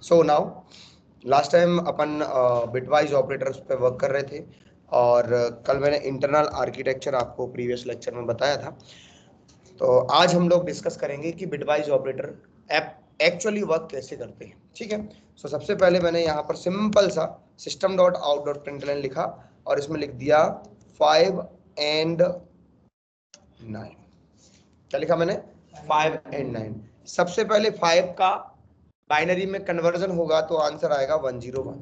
So now last time अपन bitwise operators पे work कर रहे थे और कल मैंने इंटरनल आर्किटेक्चर आपको प्रीवियस लेक्चर में बताया था। तो आज हम लोग डिस्कस करेंगे कि बिटवाइज ऑपरेटर एक्चुअली वर्क कैसे करते हैं। ठीक है, सो सबसे पहले मैंने यहाँ पर सिंपल सा system dot out dot println लिखा और इसमें लिख दिया 5 and 9। क्या लिखा मैंने? 5 and 9। सबसे पहले 5 का बाइनरी में कन्वर्जन होगा तो आंसर आएगा 101।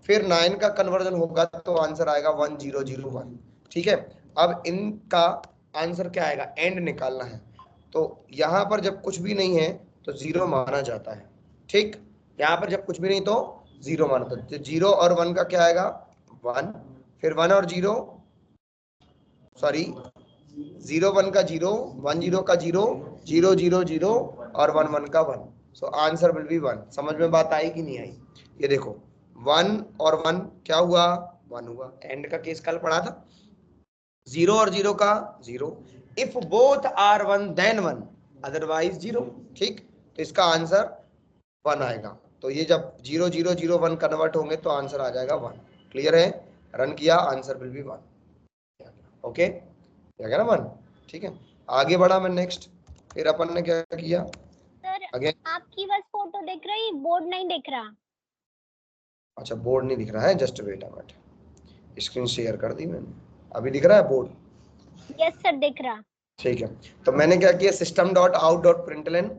फिर 9 का कन्वर्जन होगा तो आंसर आएगा 1001। ठीक है, अब इनका आंसर क्या आएगा? एंड निकालना है। तो यहाँ पर जब कुछ भी नहीं है तो जीरो माना जाता है। ठीक, यहाँ पर जब कुछ भी नहीं तो जीरो माना जाता है। तो 0 और 1 का क्या आएगा? 1। फिर 1 और 0, सॉरी 0 1 का 0, 1 0 का 0, 0 0 0 और 1 1 का 1। सो आंसर विल बी 1। समझ में बात आई कि नहीं आई? ये देखो 1 और 1 क्या हुआ? 1 हुआ। एंड का केस कल पढ़ा था। 0 और 0 का 0। If both are 1 then 1 otherwise 0। ठीक, तो इसका आंसर 1 आएगा। तो ये जब 0 0 0 1 कन्वर्ट होंगे तो आंसर आ जाएगा 1। क्लियर है? रन किया, आंसर विल बी 1। ओके, क्या कह रहा 1? ठीक है, आगे बढ़ा मैं नेक्स्ट। फिर अपन ने क्या किया? सर अगेन आपकी बस फोटो दिख रही, बोर्ड नहीं दिख रहा। अच्छा, बोर्ड नहीं दिख रहा है, just wait a minute, screen share कर दी मैंने। अभी दिख रहा है बोर्ड? यस सर दिख रहा। ठीक है, तो मैंने क्या किया? System dot out dot println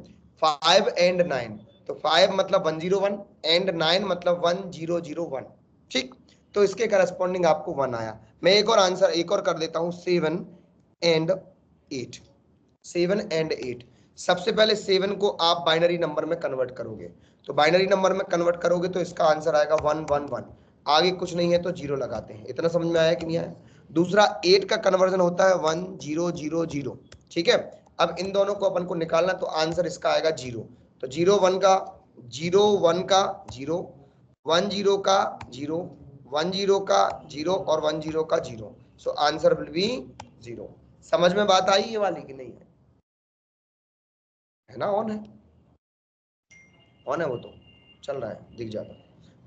5 and 9। तो 5 मतलब 101 एंड 9 मतलब 1001। ठीक, तो इसके करस्पॉन्डिंग आपको 1 आया। मैं एक और आंसर एक और कर देता हूं, 7 and 8। 7 and 8। सबसे पहले 7 को आप बाइनरी नंबर में कन्वर्ट करोगे। तो बाइनरी नंबर में कन्वर्ट करोगे तो इसका आंसर आएगा 111। आगे कुछ नहीं है तो 0 लगाते हैं। इतना समझ में आया कि नहीं आया? दूसरा 8 का कन्वर्जन होता है 1000। ठीक है, अब इन दोनों को अपन को निकालना, तो आंसर इसका आएगा 0। तो 0 1 का 0, 1 का 0, 1 0 का 0, 1 0 का 0 और 1 0 का 0। सो आंसर विल बी 0। समझ में बात आई ये वाली कि नहीं है? है ना? ऑन है, ऑन है, वो तो चल रहा है, दिख जाता है।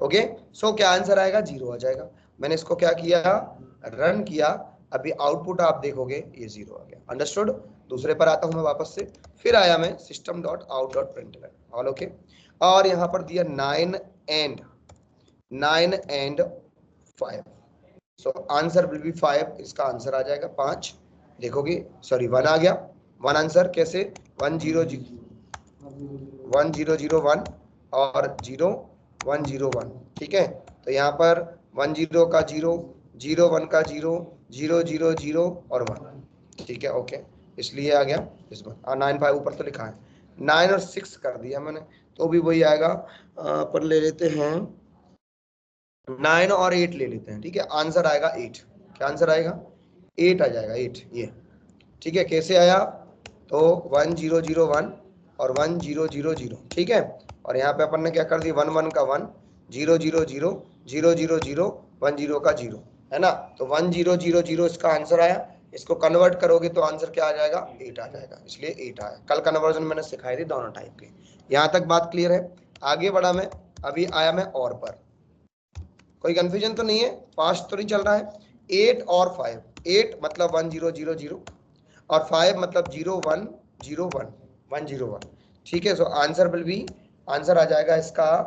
ओके, सो क्या आंसर आएगा? 0 आ जाएगा। मैंने इसको क्या किया? रन किया। अभी आउटपुट आप देखोगे ये 0 आ गया। अंडरस्टूड? दूसरे पर आता हूं मैं वापस से। फिर आया मैं system dot out dot println, all okay. और यहाँ पर दिया 9 and 5। So answer will B 5। इसका आंसर आ जाएगा 5। देखोगे, सॉरी 1 आ गया। 1 आंसर कैसे? 1 0 0 1 और 0 1 0 1। ठीक है, तो यहाँ पर 1 0 का 0, 0 1 का 0, 0 0 0 और 1। ठीक है, ओके, इसलिए आ गया इसमें। 9 5 ऊपर तो लिखा है। 9 और 6 कर दिया मैंने, तो भी वही आएगा। पर ले लेते हैं 9 और 8 ले लेते हैं। ठीक है, आंसर आएगा 8। क्या आंसर आएगा? 8 आ जाएगा, 8 ये। ठीक है, कैसे आया? तो 1 0 0 1 और 1 0 0 0। ठीक है, और यहाँ पे अपन ने क्या कर दिया? 1 1 का 1, 0 0 0, 0 0 0, 1 0 का 0, है ना? तो 1 0 0 0 इसका आंसर आया। इसको कन्वर्ट करोगे तो आंसर क्या आ जाएगा? 8 आ जाएगा, इसलिए 8 आया। कल कन्वर्जन मैंने सिखाई थी दोनों टाइप के। यहाँ तक बात क्लियर है? आगे बढ़ा मैं, अभी आया मैं और पर। कोई कंफ्यूजन तो नहीं है? फास्ट तो नहीं चल रहा है? 8 और 5। 8 मतलब 1 0 0 0 और 5 मतलब 0 1 0 1 1 0 1। ठीक है, so answer will be, answer आ जाएगा इसका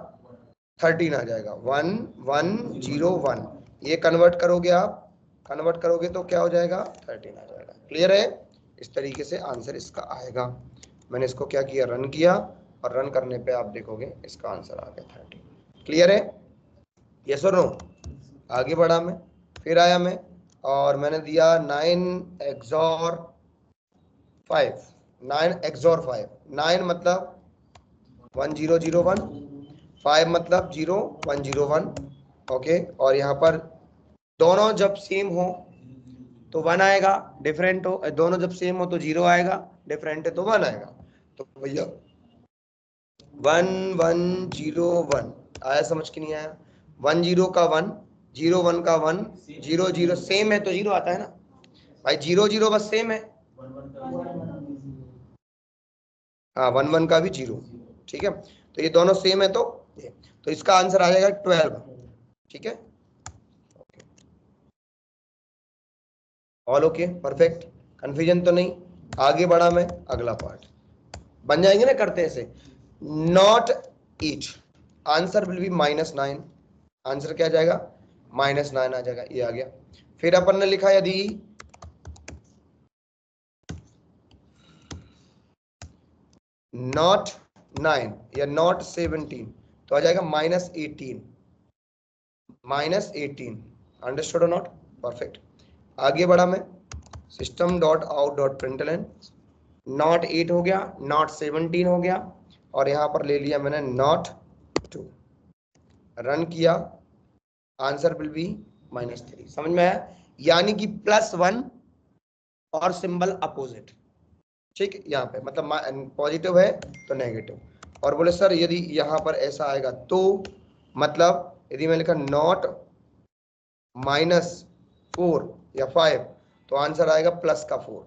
13 आ जाएगा। 1 1 0 1। ये कन्वर्ट करोगे आप, कन्वर्ट करोगे तो क्या हो जाएगा? 13 आ जाएगा। क्लियर है? इस तरीके से आंसर इसका आएगा। मैंने इसको क्या किया? रन किया, और रन करने पे आप देखोगे इसका आंसर आ गया 13। क्लियर है? यस और नो? आगे बढ़ा मैं, फिर आया मैं और मैंने दिया 9 XOR 5। 9 XOR 5। 9 मतलब 1 0 0 1, 5 मतलब 0 1 0 1। ओके, और यहाँ पर दोनों जब सेम हो तो 1 आएगा, डिफरेंट हो, दोनों जब सेम हो तो 0 आएगा, डिफरेंट है तो 1 आएगा। तो भैया 1 1 0 1 आया, समझ के नहीं आया? 1 0 का 1, 0 1 का 1, 0 0 सेम है तो 0 आता है ना भाई। 0 0 बस सेम है। हाँ, 1 1 का भी 0। ठीक है, तो ये दोनों सेम है तो तो इसका आंसर आ जाएगा 12। ठीक है, ऑल ओके, परफेक्ट, कंफ्यूजन तो नहीं। आगे बढ़ा मैं, अगला पार्ट बन जाएंगे ना करते ऐसे। Not each, answer will B -9। Answer क्या आ जाएगा? -9 आ जाएगा, ये आ गया। फिर अपन ने लिखा यदि नॉट 9 या नॉट 17 तो आ जाएगा -18। अंडरस्टूड और नॉट? परफेक्ट। आगे बढ़ा मैं, system dot out dot println, not 8 हो गया, नॉट 17 हो गया, और यहां पर ले लिया मैंने नॉट 2। रन किया, आंसर विल बी -3। समझ में आया? यानी कि +1 और सिंबल अपोजिट। ठीक, यहाँ पे मतलब पॉजिटिव है तो नेगेटिव। और बोले सर यदि यहाँ पर ऐसा आएगा तो मतलब यदि मैं लिखा नॉट -4 या 5 तो आंसर आएगा +4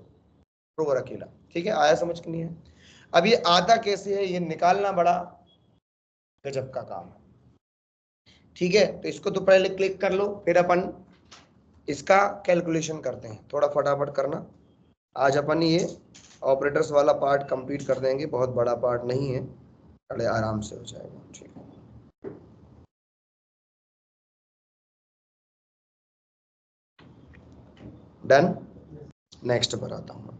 प्रोवर अकेला। ठीक है, आया समझ के? नहीं है? अब ये आता कैसे है, ये निकालना बड़ा गजब का काम है। ठीक है, तो इसको तो पहले क्लिक कर लो, फिर अपन इसका कैलकुलेशन करते हैं। थोड़ा फटाफट करना, आज अपन ये ऑपरेटर्स वाला पार्ट कंप्लीट कर देंगे, बहुत बड़ा पार्ट नहीं है, बड़े आराम से हो जाएगा। ठीक है, डन। नेक्स्ट पर आता हूँ।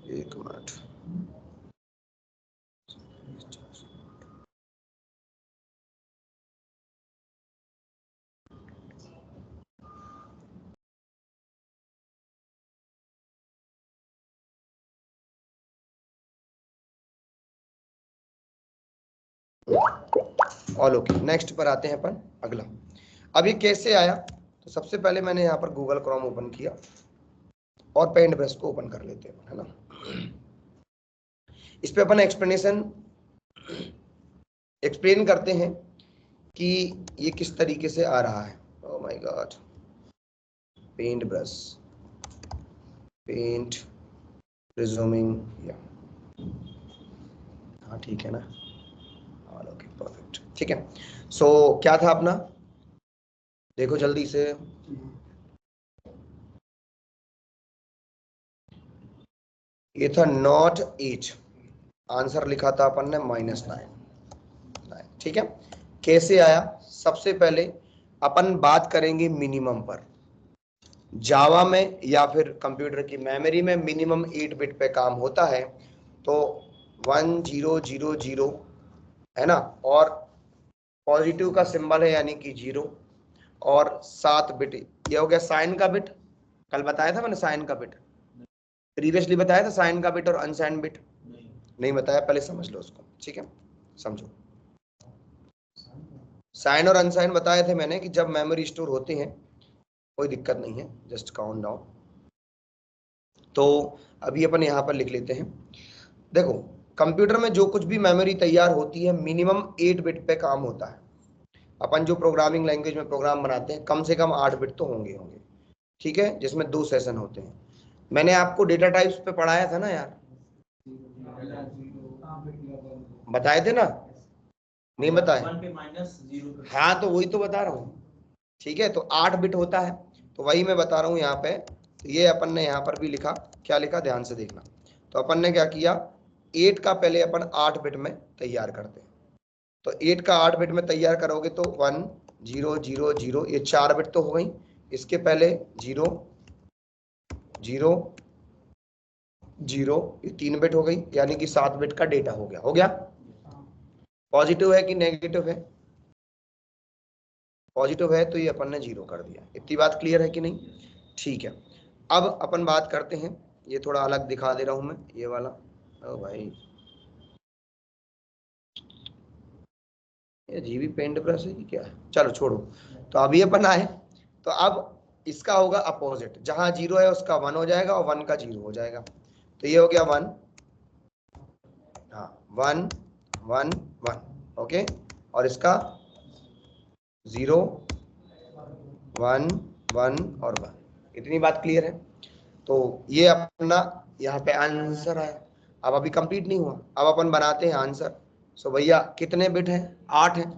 एक मिनट, ऑल ओके। नेक्स्ट पर आते हैं अपन, अगला। अब ये कैसे आया? तो सबसे पहले मैंने यहाँ पर गूगल क्रोम ओपन किया और पेंट ब्रश को ओपन कर लेते हैं, है ना। इस पे अपन एक्सप्लेन करते हैं कि ये किस तरीके से आ रहा है। Oh my god, paint brush, paint resuming, या हाँ ठीक है ना, ओके परफेक्ट। ठीक है, सो क्या था अपना, देखो जल्दी से। ये था नॉट 8, आंसर लिखा था अपन ने -9। ठीक है, कैसे आया? सबसे पहले अपन बात करेंगे मिनिमम पर। जावा में या फिर कंप्यूटर की मेमोरी में मिनिमम 8 बिट पे काम होता है, तो 1000 है ना, और पॉजिटिव का सिंबल है यानी कि 0, और 7 बिट ये हो गया साइन का बिट। कल बताया था मैंने साइन का बिट, प्रीवियसली बताया था साइन का बिट और अनसाइन बिट। नहीं बताया, पहले समझ लो उसको। ठीक है, समझो। साइन और अनसाइन बताए थे मैंने कि जब मेमोरी स्टोर होते हैं, कोई दिक्कत नहीं है, जस्ट काउंट डाउन। तो अभी अपन यहाँ पर लिख लेते हैं। देखो, कंप्यूटर में जो कुछ भी मेमोरी तैयार होती है मिनिमम 8 बिट पे काम होता है। अपन जो प्रोग्रामिंग लैंग्वेज में प्रोग्राम बनाते हैं कम से कम 8 बिट तो होंगे। ठीक है, जिसमें 2 सेशन होते हैं। मैंने आपको डेटा टाइप्स पे पढ़ाया था ना यार, बताए थे ना? नहीं बताए? हाँ, तो वही तो बता रहा हूँ। ठीक है, तो 8 बिट होता है, तो वही मैं बता रहा हूँ यहाँ पे। तो ये अपन ने यहाँ पर भी लिखा, क्या लिखा ध्यान से देखना। तो अपन ने क्या किया, 8 का पहले अपन 8 बिट में तैयार करते हैं। तो 8 का 8 बिट में तैयार करोगे तो 1 0 0 0, ये 4 बिट तो हो गई। इसके पहले 0 0 0, ये 3 बिट हो गई, यानी कि 7 बिट का डेटा हो गया। पॉजिटिव है कि नेगेटिव है? पॉजिटिव है, तो ये अपन ने 0 कर दिया। इतनी बात क्लियर है कि नहीं? ठीक है, अब अपन बात करते हैं, ये थोड़ा अलग दिखा दे रहा हूं मैं, ये वाला। ओ भाई, ये जीबी पेंट ब्रश है कि क्या है? चलो छोड़ो। तो अभी अपन आए, तो अब इसका होगा अपोजिट, जहां 0 है उसका 1 हो जाएगा और 1 का 0 हो जाएगा। तो ये हो गया 1, हाँ 1 1 1, ओके, और इसका 0 1 1 और 1। इतनी बात क्लियर है? तो ये अपना यहाँ पे आंसर आया। अब अभी कंप्लीट नहीं हुआ, अब अपन बनाते हैं आंसर। सो भैया कितने बिट हैं? 8 हैं।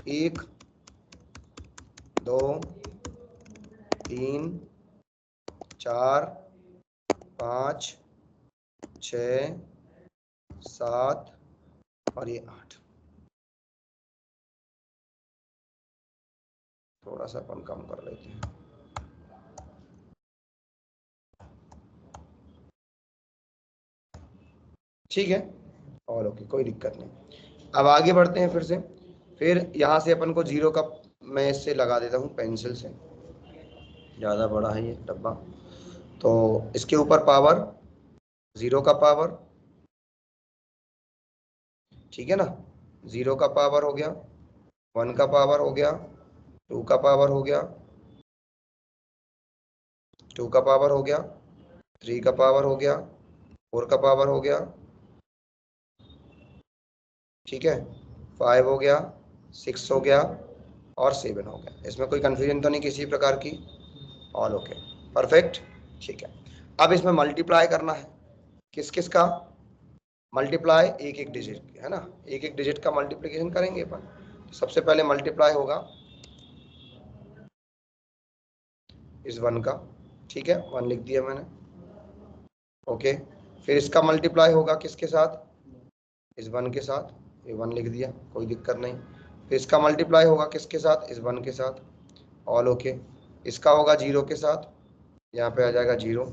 1 2 3 4 5 6 7 और ये 8। थोड़ा सा अपन कम कर लेते हैं। ठीक है, और ओके, कोई दिक्कत नहीं। अब आगे बढ़ते हैं फिर से। फिर यहाँ से अपन को 0 का मैं इससे लगा देता हूँ पेंसिल से, ज़्यादा बड़ा है ये डब्बा। तो इसके ऊपर पावर 0 का पावर, ठीक है ना, 0 का पावर हो गया, 1 का पावर हो गया, 2 का पावर हो गया, 2 का पावर हो गया, 3 का पावर हो गया, 4 का पावर हो गया, ठीक है, 5 हो गया, 6 हो गया और 7 हो गया। इसमें कोई कंफ्यूजन तो नहीं किसी प्रकार की? All okay, perfect. ठीक है, अब इसमें मल्टीप्लाई करना है। किस किस का मल्टीप्लाई? एक एक डिजिट, है ना, एक एक डिजिट का मल्टीप्लिकेशन करेंगे अपन। तो सबसे पहले मल्टीप्लाई होगा इस 1 का, ठीक है, 1 लिख दिया मैंने, ओके। फिर इसका मल्टीप्लाई होगा किसके साथ? इस 1 के साथ, ये 1 लिख दिया, कोई दिक्कत नहीं। फिर इसका मल्टीप्लाई होगा किसके साथ? इस 1 के साथ, ऑल ओके। इसका होगा 0 के साथ, यहाँ पे आ जाएगा 0।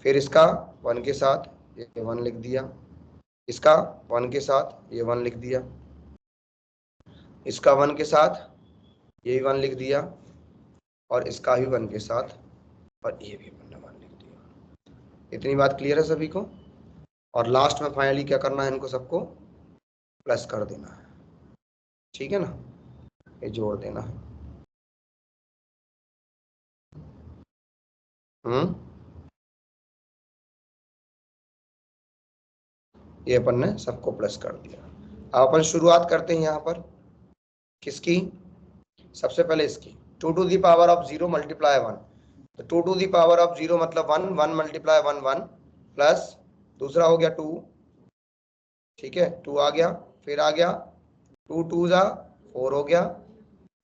फिर इसका 1 के साथ, ये 1 लिख दिया। इसका 1 के साथ ये 1 लिख दिया। इसका 1 के साथ ये 1 लिख दिया, और इसका भी 1 के साथ, और ये भी 1 लिख दिया। इतनी बात क्लियर है सभी को? और लास्ट में फाइनली क्या करना है? इनको सबको प्लस कर देना है, ठीक है ना, ये जोड़ देना है। ये अपन ने सबको प्लस कर दिया। अब अपन शुरुआत करते हैं यहाँ पर किसकी? सबसे पहले इसकी 2 to the power of 0 multiply 1। तो 2 टू दी पावर ऑफ 0 मतलब 1, 1 मल्टीप्लाई 1 1, प्लस दूसरा हो गया 2, ठीक है, 2 आ गया। फिर आ गया 2 2 जा 4 हो गया।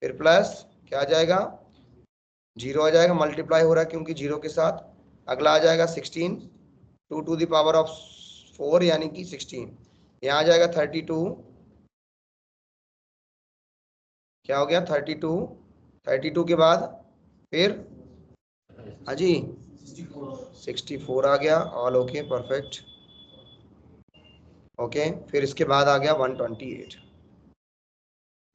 फिर प्लस क्या आ जाएगा? 0 आ जाएगा, मल्टीप्लाई हो रहा है क्योंकि 0 के साथ। अगला आ जाएगा 16, 2 टू दी पावर ऑफ 4 यानी कि 16। यहाँ आ जाएगा 32, क्या हो गया? 32। 32 के बाद फिर हाँ जी 64 आ गया, ऑल ओके, परफेक्ट, ओके। फिर इसके बाद आ गया 128।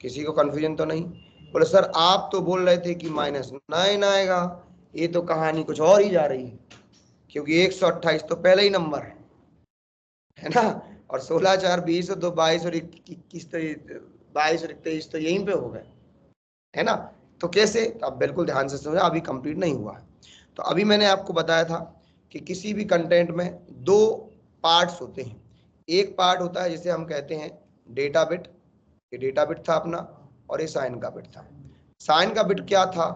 किसी को कंफ्यूजन तो नहीं? बोले सर आप तो बोल रहे थे कि -9 आएगा, ये तो कहानी कुछ और ही जा रही है, क्योंकि 128 तो पहले ही नंबर है ना, और 16 4 20 और 2 22 और 21 तो 22 और 23 तो यहीं पे हो गए, है ना। तो कैसे? तो आप बिल्कुल ध्यान से समझा, अभी कंप्लीट नहीं हुआ है। तो अभी मैंने आपको बताया था कि किसी भी कंटेंट में 2 पार्ट्स होते हैं। एक पार्ट होता है जिसे हम कहते हैं डेटा बिट, ये डेटा बिट था अपना, और ये साइन का बिट था। साइन का बिट क्या था?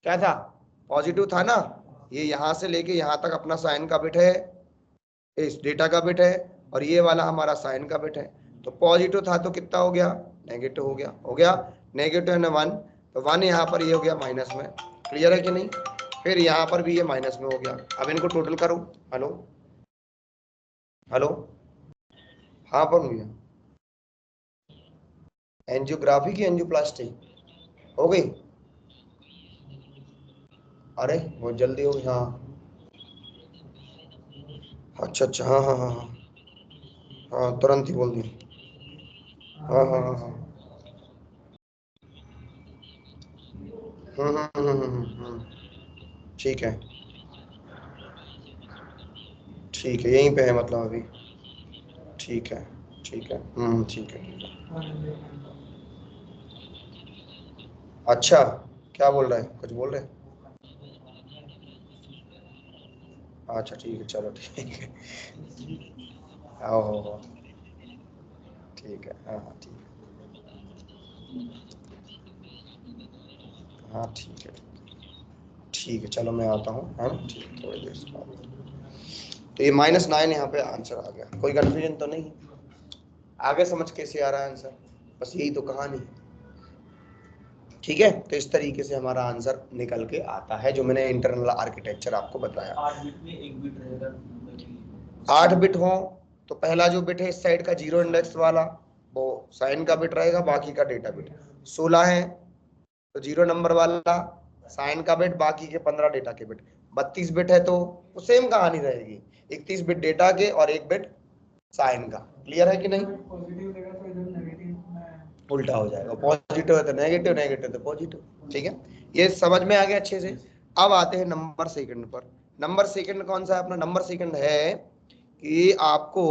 क्या था? पॉजिटिव था ना, ये यहां से लेके यहां तक अपना साइन का बिट है, इस डेटा का बिट है, और ये वाला हमारा साइन का बिट है। तो पॉजिटिव था तो कितना हो गया? नेगेटिव हो गया, हो गया नेगेटिव है ना 1, तो 1 यहाँ पर ये हो गया माइनस में, क्लियर है कि नहीं? फिर यहाँ पर भी ये माइनस में हो गया। अब इनको टोटल करो। हेलो हेलो, हाँ पर भैया, एंजियोग्राफी की एंजियोप्लास्टी हो गई? अरे बहुत जल्दी हो गई, हाँ। अच्छा अच्छा, हाँ हाँ हाँ हाँ हाँ, तुरंत ही बोल दी। हाँ हाँ हाँ हाँ, ठीक है, ठीक है, यहीं पे है मतलब अभी। ठीक है, ठीक है, ठीक है, ठीक है। अच्छा, क्या बोल रहे हैं? कुछ बोल रहे हैं? अच्छा ठीक है, चलो ठीक है। आओ, ठीक है, हाँ हाँ ठीक है, हाँ ठीक है, ठीक ठीक है, चलो मैं आता हूँ, है ना, ठीक, थोड़ी देर से बाद। तो ये -9 यहाँ पे आंसर आ गया, कोई कंफ्यूजन तो नहीं? आगे समझ कैसे आ रहा है आंसर, बस यही तो कहानी है। ठीक है, तो इस तरीके से हमारा आंसर निकल के आता है, जो मैंने इंटरनल आर्किटेक्चर आपको बताया। 8 बिट में 1 बिट रहेगा, 8 बिट हो तो पहला जो बिट है इस साइड का 0 इंडेक्स वाला वो साइन का बिट रहेगा, बाकी का डेटा बिट। 16 है तो 0 नंबर वाला साइन का बिट, बाकी के 15 डेटा के बिट। 32 बिट है तो वो सेम कहानी रहेगी, 31 बिट डेटा के और 1 बिट साइन का। क्लियर है कि नहीं? पॉजिटिव देगा तो इधर नेगेटिव में उल्टा हो जाएगा, पॉजिटिव है तो नेगेटिव, नेगेटिव तो पॉजिटिव। ठीक है, ये समझ में आ गया अच्छे से। अब आते हैं नंबर सेकंड पर। नंबर सेकंड कौन सा है अपना? नंबर सेकंड है कि आपको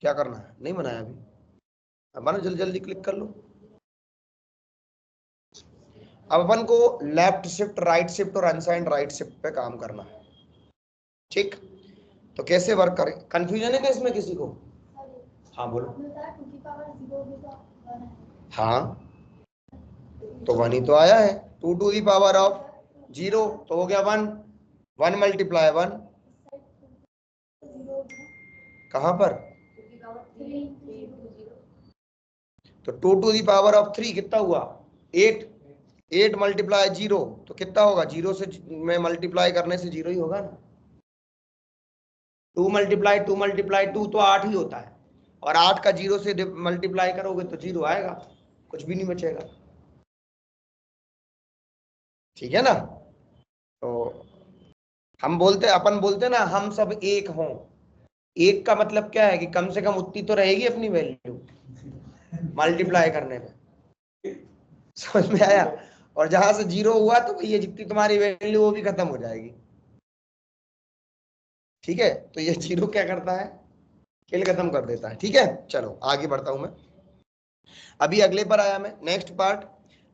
क्या करना है, नहीं बनाया अभी, अब ना जल्दी जल्दी क्लिक कर लो। अब अपन को लेफ्ट शिफ्ट, राइट शिफ्ट और अनसाइंड राइट शिफ्ट पे काम करना है। ठीक, तो कैसे वर्क करें? कंफ्यूजन है क्या इसमें किसी को? हाँ बोलो। हाँ तो 1 ही तो आया है, 2 टू दी पावर ऑफ 0 तो हो गया 1, 1 मल्टीप्लाई 1 कहां पर? तो 2 टू दी पावर ऑफ 3 कितना हुआ? 8, 8 मल्टीप्लाई 0 तो कितना होगा? 0 से में मल्टीप्लाई करने से 0 ही होगा ना। 2 मल्टीप्लाई 2 मल्टीप्लाई 2 तो 8 ही होता है, और 8 का 0 से मल्टीप्लाई करोगे तो 0 आएगा, कुछ भी नहीं बचेगा। ठीक है ना? तो हम बोलते, अपन बोलते ना हम सब एक हों। एक का मतलब क्या है कि कम से कम उतनी तो रहेगी अपनी वैल्यू मल्टीप्लाई करने में। समझ में आया? और जहां से 0 हुआ तो भैया जितनी तुम्हारी वैल्यू वो भी खत्म हो जाएगी। ठीक है, तो ये 0 क्या करता है? खेल खत्म कर देता है। ठीक है, चलो आगे बढ़ता हूं मैं। अभी अगले पर आया मैं, next part,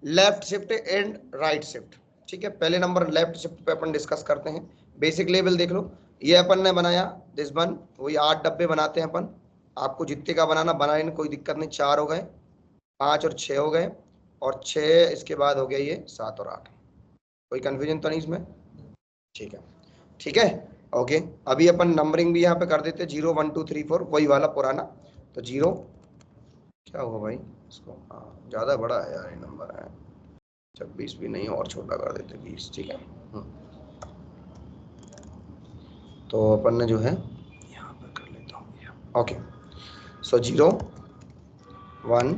left shift and right shift. ठीक है, पहले नंबर लेफ्ट शिफ्ट पे अपन डिस्कस करते हैं। बेसिक लेवल देख लो, ये अपन ने बनाया दिस वन, वही 8 डब्बे बनाते हैं अपन। आपको जितने का बनाना बनाने कोई दिक्कत नहीं, 4 हो गए, 5 और 6 हो गए, और 6 इसके बाद हो गया ये 7 और 8। कोई कंफ्यूजन तो नहीं इसमें? ठीक है, ठीक है, ओके। अभी अपन नंबरिंग भी यहाँ पे कर देते हैं, 0 1 2 3 4 वही वाला पुराना। तो 0 क्या हुआ भाई इसको, हाँ ज़्यादा बड़ा है यार ये नंबर है, 26 भी नहीं, और छोटा कर देते 20। ठीक है, तो अपन ने जो है यहाँ पर कर लेता हूँ, ओके। सो 0 1,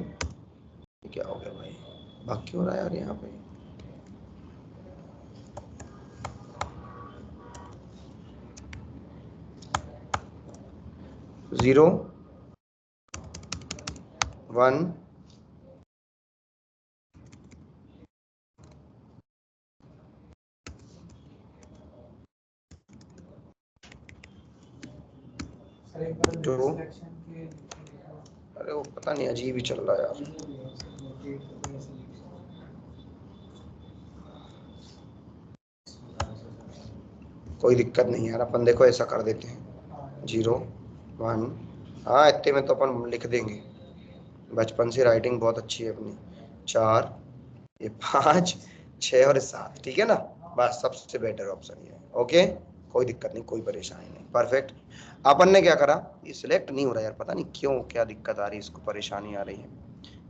क्या हो गया भाई, भाग क्यों रहा है यार यहाँ पे? 0 1 2, अरे वो पता नहीं अजीब ही चल रहा है यार। कोई दिक्कत नहीं यार, अपन देखो ऐसा कर देते हैं, 0 1, हाँ इतने में तो अपन लिख देंगे, बचपन से राइटिंग बहुत अच्छी है अपनी। 4, ये 5 6 और 7, ठीक है ना? बस सबसे बेटर ऑप्शन ये है। ओके, कोई दिक्कत नहीं, कोई परेशानी नहीं, परफेक्ट। अपन ने क्या करा, ये सिलेक्ट नहीं हो रहा यार, पता नहीं क्यों, क्या दिक्कत आ रही है, इसको परेशानी आ रही है,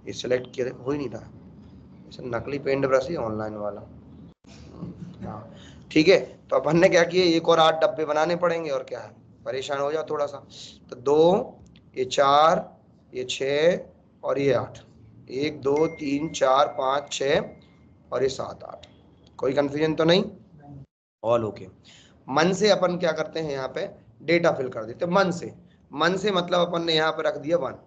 ये सिलेक्ट किया हो ही नहीं रहा। इसे नकली पेंट ब्रश है ऑनलाइन वाला। हाँ ठीक है, तो अपन ने क्या किया, एक और 8 डब्बे बनाने पड़ेंगे, और क्या है, परेशान हो जाओ थोड़ा सा। तो 2, ये 4, ये 6 और ये 8, 1 2 3 4 5 6 और ये 7 8। कोई कंफ्यूजन तो नहीं? All okay. मन से अपन क्या करते हैं, यहाँ पे डेटा फिल कर देते मन से। मन से मतलब अपन ने यहाँ पे रख दिया 1,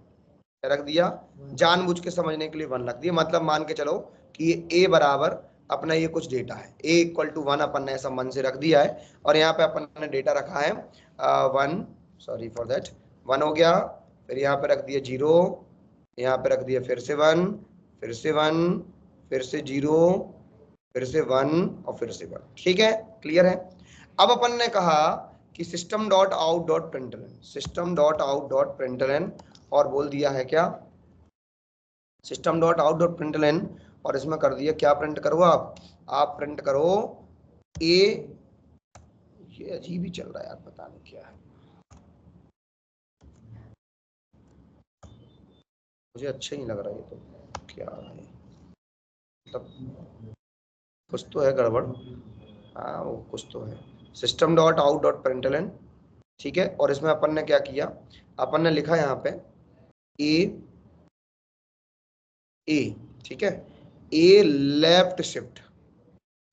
रख दिया, जानबूझ के समझने के लिए 1 रख दिया, मतलब मान के चलो कि ये a बराबर अपना ये कुछ डेटा है, a इक्वल टू 1 अपन ने ऐसा मन से रख दिया है, और यहाँ पे अपन ने डेटा रखा है 1, सॉरी फॉर दैट, 1 हो गया, फिर यहाँ पे रख दिया 0, यहाँ पे रख दिया फिर से 1, फिर से 1, फिर से 0, फिर से 1 और फिर से 1। ठीक है, क्लियर है? अब अपन ने कहा कि system dot out dot println, system dot out dot println, और बोल दिया है क्या, system dot out dot println, और इसमें कर दिया क्या, प्रिंट करो आप, आप प्रिंट करो ए, ये अजीब ही चल रहा है यार, पता नहीं क्या है, मुझे अच्छा नहीं लग रहा है। ये तो क्या है, मतलब कुछ तो है गड़बड़। हाँ वो कुछ तो है। System dot out dot println, ठीक है। और इसमें अपन ने क्या किया, अपन ने लिखा यहाँ पे ए, ए, ठीक है, a left shift,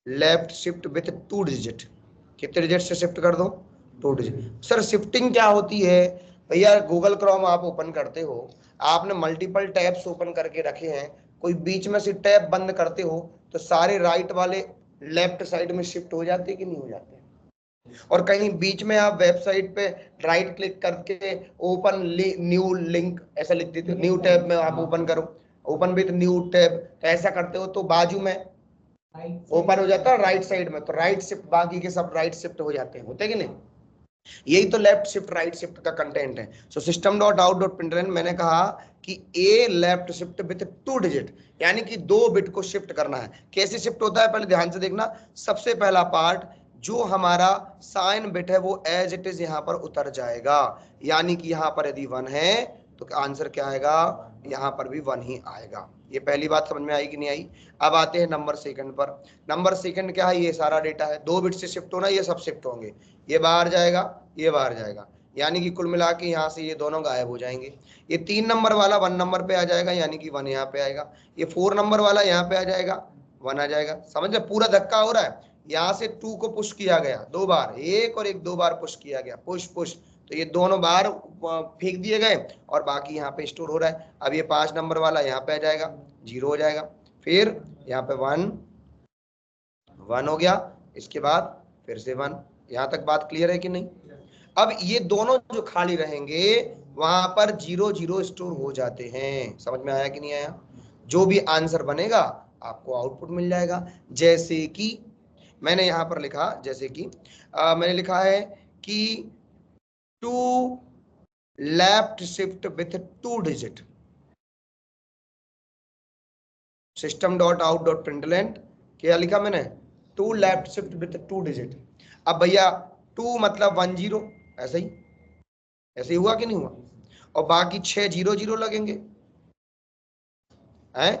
left shift with 2 digit. कितने डिजिट से शिफ्ट कर दो, 2 डिजिट। सर शिफ्टिंग क्या होती है भैया, गूगल क्रोम आप ओपन करते हो, आपने मल्टीपल टैब्स ओपन करके रखे हैं, कोई बीच में से टैब बंद करते हो तो सारे राइट वाले लेफ्ट साइड में शिफ्ट हो जाते कि नहीं हो जाते। और कहीं बीच में आप वेबसाइट पे राइट क्लिक करके ओपन न्यू लिंक ऐसा लिख देते हो, न्यू टैब में आप ओपन करो, ओपन विथ न्यू टैब, तो ऐसा करते हो तो बाजू में ओपन हो जाता है राइट साइड में, तो राइट शिफ्ट, बाकी के सब राइट शिफ्ट हो जाते हैं, होते कि नहीं। यही तो लेफ्ट शिफ्ट राइट शिफ्ट का कंटेंट है। So system dot out dot println, मैंने कहा कि ए लेफ्ट शिफ्ट विथ 2 डिजिट, यानी कि 2 बिट को शिफ्ट करना है। कैसे शिफ्ट होता है पहले ध्यान से देखना। सबसे पहला पार्ट जो हमारा साइन बिट है वो एज इट इज यहां पर उतर जाएगा, यानी कि यहां पर यदि 1 है तो आंसर क्या आएगा, यहां पर भी 1 ही आएगा। ये पहली बात समझ में आई कि नहीं आई। अब आते हैं नंबर सेकंड पर। नंबर सेकंड क्या है, ये सारा डेटा है, 2 बिट से शिफ्ट होना, ये सब शिफ्ट होंगे, ये बाहर जाएगा, ये बाहर जाएगा, यानी कि कुल मिला के यहाँ से ये दोनों गायब हो जाएंगे। ये 3 नंबर वाला 1 नंबर पे आ जाएगा, यानी कि 1 यहाँ पे आएगा। ये 4 नंबर वाला यहाँ पे आ जाएगा, 1 आ जाएगा। समझ में, पूरा धक्का हो रहा है। यहाँ से 2 को पुश किया गया 2 बार, एक और एक 2 बार पुश किया गया, पुश पुश, तो ये दोनों बार फेंक दिए गए और बाकी यहाँ पे स्टोर हो रहा है। अब ये 5 नंबर वाला यहाँ पे आ जाएगा, 0 हो जाएगा। फिर यहाँ पे 1 1 हो गया, इसके बाद फिर से 1। यहाँ तक बात क्लियर है कि नहीं। अब ये दोनों जो खाली रहेंगे वहां पर 0 0 स्टोर हो जाते हैं। समझ में आया कि नहीं आया। जो भी आंसर बनेगा आपको आउटपुट मिल जाएगा। जैसे कि मैंने यहां पर लिखा, जैसे कि मैंने लिखा है कि 2 left shift with 2 digit, system dot out dot println, क्या लिखा मैंने, 2 लेफ्ट शिफ्ट विथ 2 डिजिट। अब भैया 2 मतलब 1 0, ऐसा ही, ऐसे ही हुआ कि नहीं हुआ। और बाकी 6 0 0 लगेंगे हैं,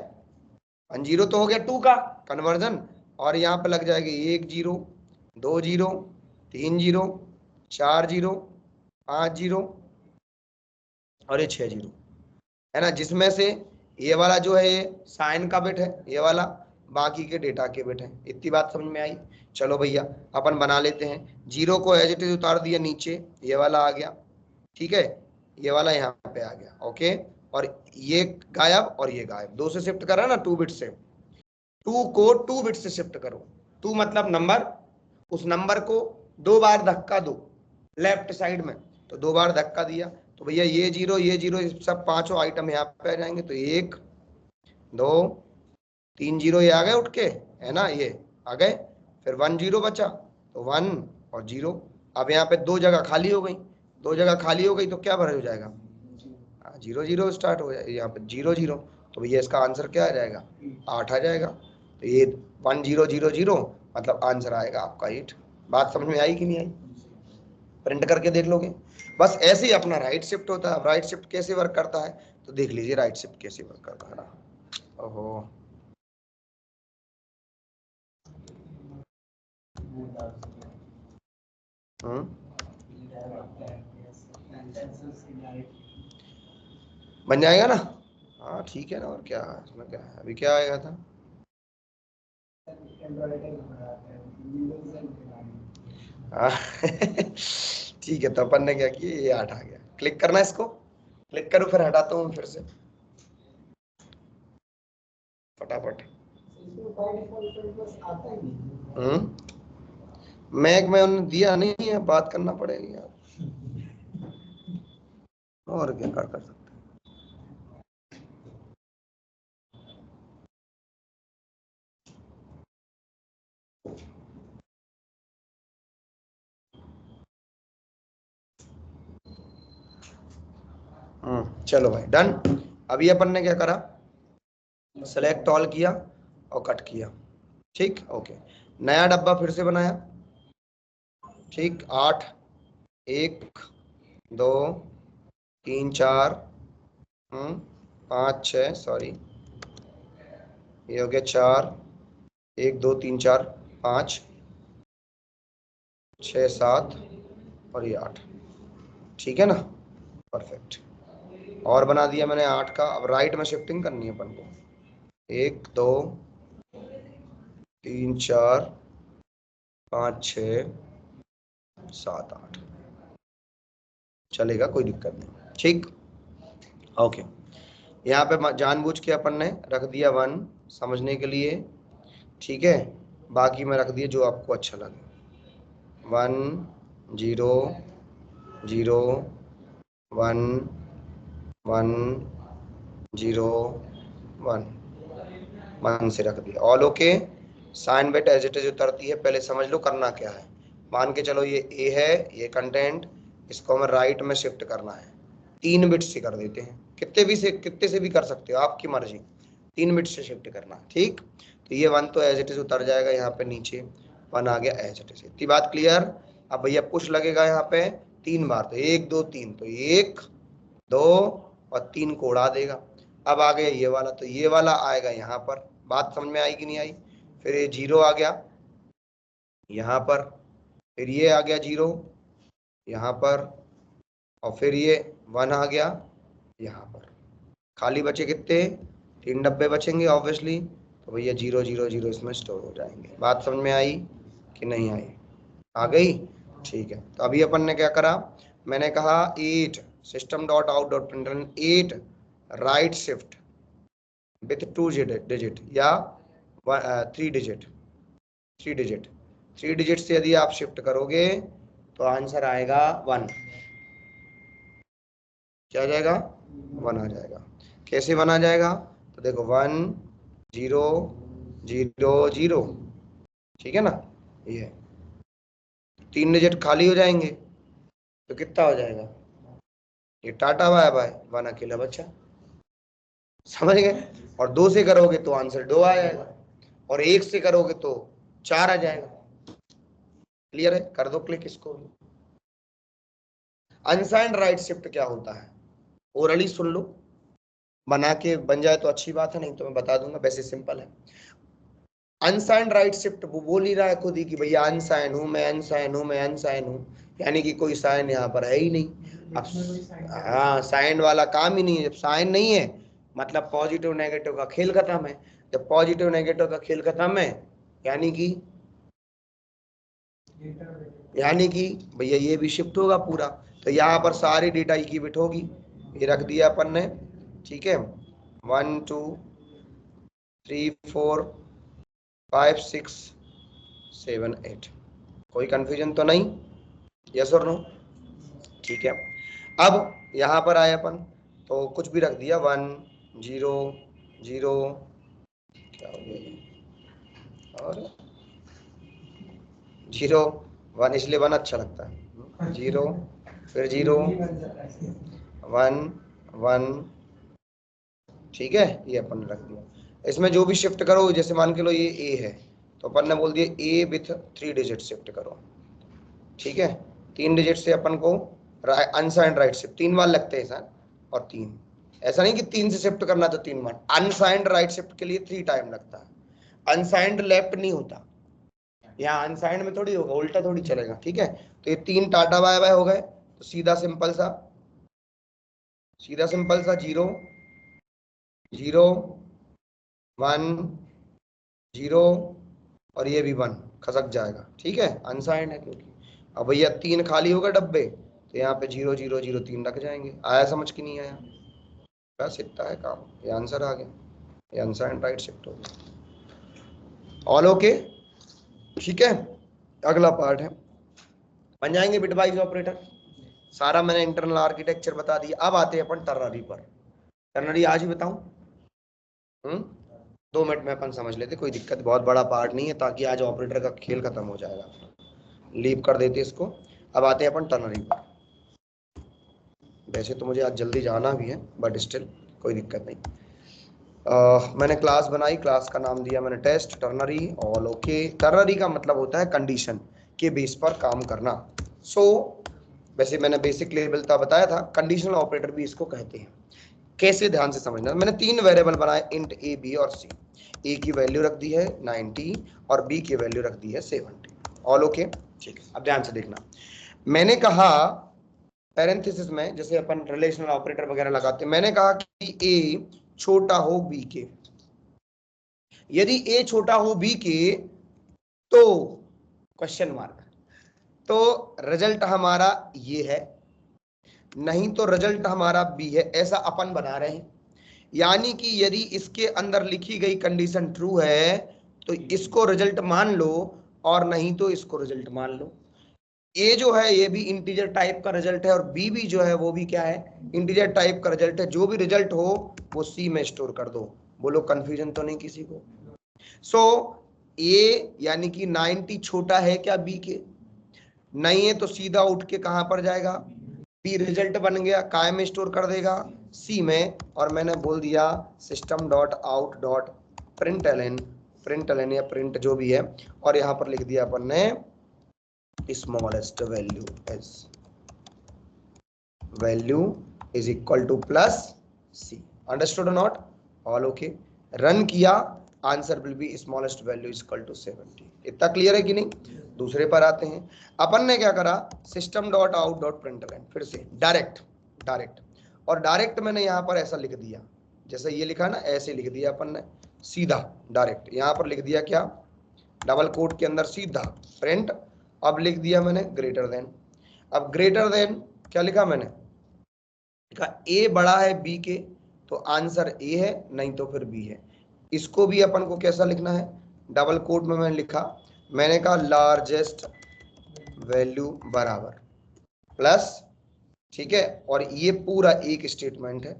1 0 तो हो गया 2 का कन्वर्जन, और यहाँ पे लग जाएगी 1 0 2 0 3 0 4 0 5 0 और ये 6 0, है ना, जिसमें से ये वाला जो है ये साइन का बिट है, ये वाला बाकी के डेटा के बिट है। इतनी बात समझ में आई। चलो भैया अपन बना लेते हैं। 0 को एज इट इज उतार दिया नीचे, ये वाला आ गया, ठीक है, ये वाला यहाँ पे आ गया, ओके। और ये गायब और ये गायब, 2 से शिफ्ट करा ना 2 बिट से, 2 को 2 बिट से शिफ्ट करो। 2 मतलब नंबर, उस नंबर को 2 बार धक्का दो लेफ्ट साइड में, तो 2 बार धक्का दिया तो भैया ये 0 ये 0 सब पांचों आइटम यहाँ पे आ जाएंगे। तो 1 2 3 0 ये आ गए उठ के, है ना, ये आ गए। फिर 1 0 बचा, तो 1 और 0। अब यहाँ पे 2 जगह खाली हो गई, 2 जगह खाली हो गई तो क्या भर हो जाएगा, 0 0 स्टार्ट हो जाएगा यहाँ पे 0 0, तो भैया इसका आंसर क्या आ जाएगा, 8 आ जाएगा। तो ये 1 0 0 0 मतलब आंसर आएगा आपका 8। बात समझ में आई कि नहीं आई। प्रिंट करके देख लोगे। बस ऐसे ही अपना राइट शिफ्ट होता है। राइट शिफ्ट कैसे वर्क करता है तो देख लीजिए, राइट शिफ्ट कैसे वर्क करता है ना। ओहो, बन जाएगा ना। हाँ ठीक है ना, और क्या है इसमें, क्या है, अभी क्या आएगा था। हाँ ठीक है, तो अपन ने क्या किया, ये 8 आ गया। क्लिक करना, इसको क्लिक करो, फिर हटाता हूँ फिर से फटाफट। मैक में उन्होंने दिया नहीं है, बात करना पड़ेगी यार, और क्या कर सकते। चलो भाई डन। अभी अपन ने क्या करा, सेलेक्ट ऑल किया और कट किया, ठीक, ओके। नया डब्बा फिर से बनाया, ठीक, 8, 1 2 3 4 5 6, सॉरी ये हो गया 4, 1 2 3 4 5 6 7 और ये 8, ठीक है ना, परफेक्ट। और बना दिया मैंने 8 का। अब राइट में शिफ्टिंग करनी है अपन को, 1 2 3 4 5 6 7 8, चलेगा, कोई दिक्कत नहीं, ठीक, ओके। यहाँ पे जानबूझ के अपन ने रख दिया 1 समझने के लिए, ठीक है, बाकी में रख दिए जो आपको अच्छा लगे, 1 0 0 1 1 0 1 1 से रख दिया, all okay. Sign bit as it is उतरती है, पहले समझ लो करना क्या है। मान के चलो ये ए है, ये कंटेंट, इसको हमें राइट में शिफ्ट करना है, 3 बिट से कर देते हैं, कितने से भी कर सकते हो, आपकी मर्जी, 3 बिट से शिफ्ट करना, ठीक। तो ये 1 तो एज इट इज उतर जाएगा, यहाँ पे नीचे 1 आ गया एज इट इज, इतनी बात क्लियर। अब भैया पुश लगेगा यहाँ पे 3 बार, तो 1 2 3, तो 1 2 और 3 को उड़ा देगा। अब आ गया ये वाला, तो ये वाला आएगा यहाँ पर, बात समझ में आई कि नहीं आई। फिर ये 0 आ गया यहाँ पर, फिर ये आ गया 0 यहाँ पर, और फिर ये 1 आ गया यहाँ पर। खाली बचे कितने, 3 डब्बे बचेंगे ऑब्वियसली, तो भैया 0 0 0 इसमें स्टोर हो जाएंगे। बात समझ में आई कि नहीं आई, आ गई, ठीक है। तो अभी अपन ने क्या करा, मैंने कहा 8 system dot out dot println 8 right shift with 2 digit या 3 डिजिट, 3 डिजिट से यदि आप शिफ्ट करोगे तो आंसर आएगा 1, क्या आ जाएगा, 1 आ जाएगा। कैसे 1 आ जाएगा, तो देखो 1 0 0 0, ठीक है ना, ये 3 डिजिट खाली हो जाएंगे तो कितना हो जाएगा, ये टाटा बाय बाय, 1 अकेला बच्चा, समझ गए। और 2 से करोगे तो आंसर 2 आ जाएगा, और 1 से करोगे तो 4 आ जाएगा। क्लियर है, कर दो क्लिक इसको। अनसाइंड राइट शिफ्ट क्या होता है, ओरली सुन लो, बना के बन जाए तो अच्छी बात है, नहीं तो मैं बता दूंगा, वैसे सिंपल है। अनसाइंड राइट शिफ्ट वो बोल ही रहा है खुद ही कि भैया अनसाइन हूं मैं, अनसाइन हूं मैं, अनसाइन हूं, यानी कि कोई साइन यहाँ पर है ही नहीं। अब हाँ, साइन वाला काम ही नहीं है, जब साइन नहीं है मतलब पॉजिटिव नेगेटिव का खेल खत्म है। जब पॉजिटिव नेगेटिव का खेल खत्म है यानी कि भैया ये भी शिफ्ट होगा पूरा, तो यहाँ पर सारी डेटा की बिट होगी, ये रख दिया अपन ने, ठीक है, 1 2 3 4 5 6 7 8, कोई कंफ्यूजन तो नहीं, यस और नो, ठीक है। अब यहाँ पर आए अपन तो कुछ भी रख दिया, 1 0 0, क्या हो गया, और 0 1, इसलिए 1 अच्छा लगता है, 0 फिर 0 1 1, ठीक है, ये अपन ने रख दिया। इसमें जो भी शिफ्ट करो, जैसे मान के लो ये ए है तो अपन ने बोल दिया ए विथ 3 डिजिट शिफ्ट करो, ठीक है। 3 डिजिट से अपन को अनसाइंड राइट शिफ्ट 3 बार लगते हैं सर, और 3, ऐसा नहीं कि 3 से शिफ्ट करना तो 3 बार, अनसाइंड राइट शिफ्ट के लिए 3 टाइम लगता है, अनसाइंड लेफ्ट नहीं होता, यहाँ अनसाइंड में थोड़ी होगा, उल्टा थोड़ी चलेगा, ठीक है। तो ये 3 टाटा बाय बाय हो गए, तो सीधा सिंपल सा 0 0 1 0, और ये भी 1 खसक जाएगा, ठीक है, अनसाइंड है क्योंकि। अब भैया 3 खाली होगा डब्बे, तो यहाँ पे 0 0 0 3 रख जाएंगे। आया समझ की नहीं आया, बस इतना है काम, ये आंसर आ गया, ये अनसाइंड राइट शिफ्ट हो गया, ऑल ओके, ठीक है। अगला पार्ट है, बन जाएंगे बिट वाइज ऑपरेटर, सारा मैंने इंटरनल आर्किटेक्चर बता दिया। अब आते हैं अपन टर्नरी पर, टर्नरी आज ही बताऊं, 2 मिनट में अपन समझ लेते, कोई दिक्कत, बहुत बड़ा पार्ट नहीं है, ताकि आज ऑपरेटर का खेल खत्म हो जाएगा, लीव कर देते इसको। अब आते हैं अपन टर्नरी पर, वैसे तो मुझे आज जल्दी जाना भी है बट स्टिल कोई दिक्कत नहीं। मैंने क्लास बनाई, क्लास का नाम दिया मैंने test ternary, all okay. Ternary का मतलब होता है कंडीशन के बेस पर काम करना। वैसे मैंने बेसिक लेवल का बताया था, कंडीशनल ऑपरेटर भी इसको कहते हैं। कैसे, ध्यान से समझना। मैंने 3 वेरिएबल बनाए, इंट ए, बी और सी। ए की वैल्यू रख दी है 90 और बी की वैल्यू रख दी है 70। ऑल ओके, ठीक है। अब ध्यान से देखना, मैंने कहा पैरेंथेसिस में जैसे अपन रिलेशनल ऑपरेटर वगैरह लगाते हैं, मैंने कहा कि ए छोटा हो बी के। यदि ए छोटा हो बी के तो क्वेश्चन मार्क, तो रिजल्ट हमारा ये है, नहीं तो रिजल्ट हमारा बी है, ऐसा अपन बना रहे हैं। यानी कि यदि इसके अंदर लिखी गई कंडीशन ट्रू है तो इसको रिजल्ट मान लो, और नहीं तो इसको रिजल्ट मान लो। ए जो है ये भी इंटीजर टाइप का रिजल्ट है, और बी भी जो है वो भी क्या है, इंटीजर टाइप का रिजल्ट है। जो भी रिजल्ट हो वो सी में स्टोर कर दो। बोलो कंफ्यूजन तो नहीं किसी को? ए यानी कि 90 छोटा है क्या बी के? नहीं है तो सीधा उठ के कहां पर जाएगा, बी रिजल्ट बन गया, काय में स्टोर कर देगा, सी में। और मैंने बोल दिया system dot out dot println, println या प्रिंट जो भी है, और यहां पर लिख दिया अपन ने smallest value is equal to plus C. Understood और नॉट? All okay. रन किया, answer will be smallest value is equal to 70। इतना क्लियर है कि नहीं? दूसरे पर आते हैं। अपन ने क्या करा, system dot out dot println, फिर से डायरेक्ट और डायरेक्ट मैंने यहां पर ऐसा लिख दिया, जैसे ये लिखा ना ऐसे लिख दिया अपन ने, सीधा डायरेक्ट यहां पर लिख दिया क्या, डबल कोट के अंदर सीधा प्रिंट। अब लिख दिया मैंने ग्रेटर देन। अब ग्रेटर देन क्या लिखा मैंने, लिखा ए बड़ा है बी के, तो आंसर ए है, नहीं तो फिर बी है। इसको भी अपन को कैसा लिखना है, डबल कोट में मैंने लिखा, मैंने कहा लार्जेस्ट वैल्यू बराबर प्लस, ठीक है। और ये पूरा एक स्टेटमेंट है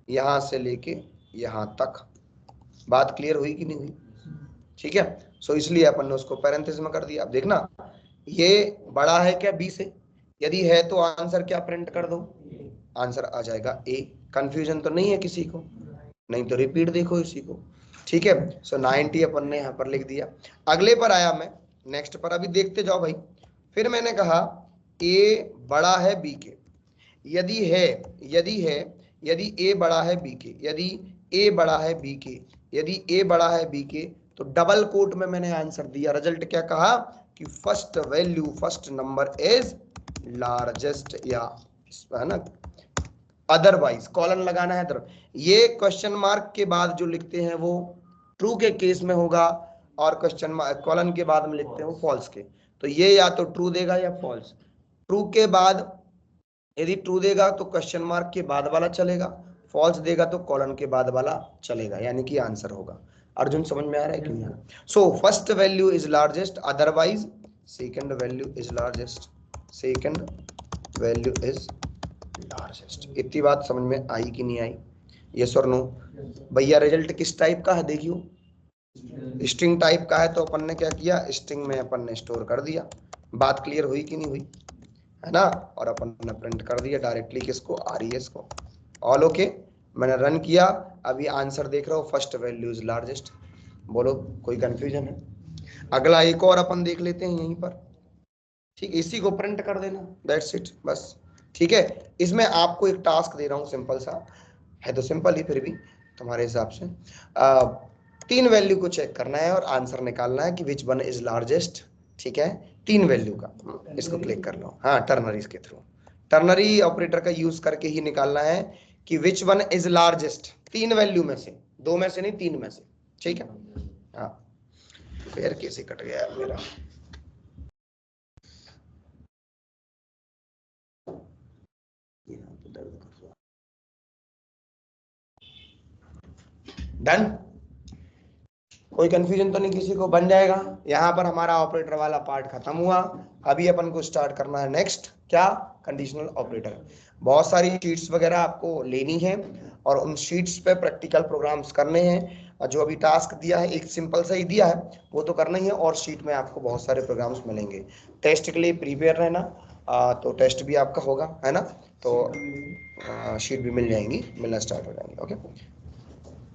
यहां से लेके यहां तक। बात क्लियर हुई कि नहीं हुई? ठीक है। सो इसलिए अपन ने उसको पैरेंथेसिस में कर दिया। अब देखना, ये बड़ा है क्या बी से? यदि है तो आंसर क्या प्रिंट कर दो, आंसर आ जाएगा ए। कंफ्यूजन तो नहीं है किसी को? नहीं तो रिपीट देखो इसी को, ठीक है। सो 90 अपन ने यहाँ पर लिख दिया। अगले पर आया मैं, नेक्स्ट पर, अभी देखते जाओ भाई। फिर मैंने कहा ए बड़ा है बी के, यदि है यदि ए बड़ा है बी के, यदि ए बड़ा है बी के, यदि ए बड़ा है बी के, तो डबल कोट में मैंने आंसर दिया। रिजल्ट क्या कहा कि first value, first number is largest, या है ना, अदरवाइज कॉलन लगाना है। ये क्वेश्चन मार्क के बाद जो लिखते हैं वो ट्रू के केस में होगा, और क्वेश्चन मार्क कॉलन के बाद में लिखते हैं वो फॉल्स के। तो ये या तो ट्रू देगा या फॉल्स। ट्रू के बाद, यदि ट्रू देगा तो क्वेश्चन मार्क के बाद वाला चलेगा, फॉल्स देगा तो कॉलन के बाद वाला चलेगा, यानी कि आंसर होगा। अर्जुन समझ में आ रहा है कि नहीं आ रहा? So first value is largest, otherwise second value is largest, second value is largest. इतनी बात समझ में आई कि नहीं आई? यस और नो? भैया रिजल्ट किस टाइप का है देखियो, स्ट्रिंग टाइप का है, तो अपन ने क्या किया, स्ट्रिंग में अपन ने स्टोर कर दिया। बात क्लियर हुई कि नहीं हुई, है ना? और अपन ने प्रिंट कर दिया डायरेक्टली किसको, आरईएस को। All okay. मैंने रन किया, अभी आंसर देख रहा हूँ, फर्स्ट वैल्यू इज लार्जेस्ट। बोलो कोई कंफ्यूजन है? अगला एक और अपन देख लेते हैं यहीं पर, ठीक, इसी को प्रिंट कर देना, दैट्स इट, बस। ठीक है। इसमें आपको एक टास्क दे रहा हूँ, सिंपल सा है, तो सिंपल ही फिर भी तुम्हारे हिसाब से 3 वैल्यू को चेक करना है और आंसर निकालना है कि विच वन इज लार्जेस्ट। ठीक है, 3 वैल्यू का, इसको क्लिक कर लो। हाँ, टर्नरी के थ्रू, टर्नरी ऑपरेटर का यूज करके ही निकालना है कि which one is largest, 3 value में से, 2 में से नहीं, 3 में से। ठीक है। हाँ, पैर कैसे कट गया मेरा, डन? कोई कंफ्यूजन तो नहीं किसी को? बन जाएगा। यहाँ पर हमारा ऑपरेटर वाला पार्ट खत्म हुआ। अभी अपन को स्टार्ट करना है नेक्स्ट, क्या, कंडीशनल ऑपरेटर। बहुत सारी शीट्स वगैरह आपको लेनी है और उन शीट्स पे प्रैक्टिकल प्रोग्राम्स करने हैं। और जो अभी टास्क दिया है, एक सिंपल सा ही दिया है, वो तो करना ही है, और शीट में आपको बहुत सारे प्रोग्राम्स मिलेंगे। टेस्ट के लिए प्रिपेयर रहना, तो टेस्ट भी आपका होगा, है ना? तो शीट भी मिल जाएंगी, मिलना स्टार्ट हो जाएंगे। ओके।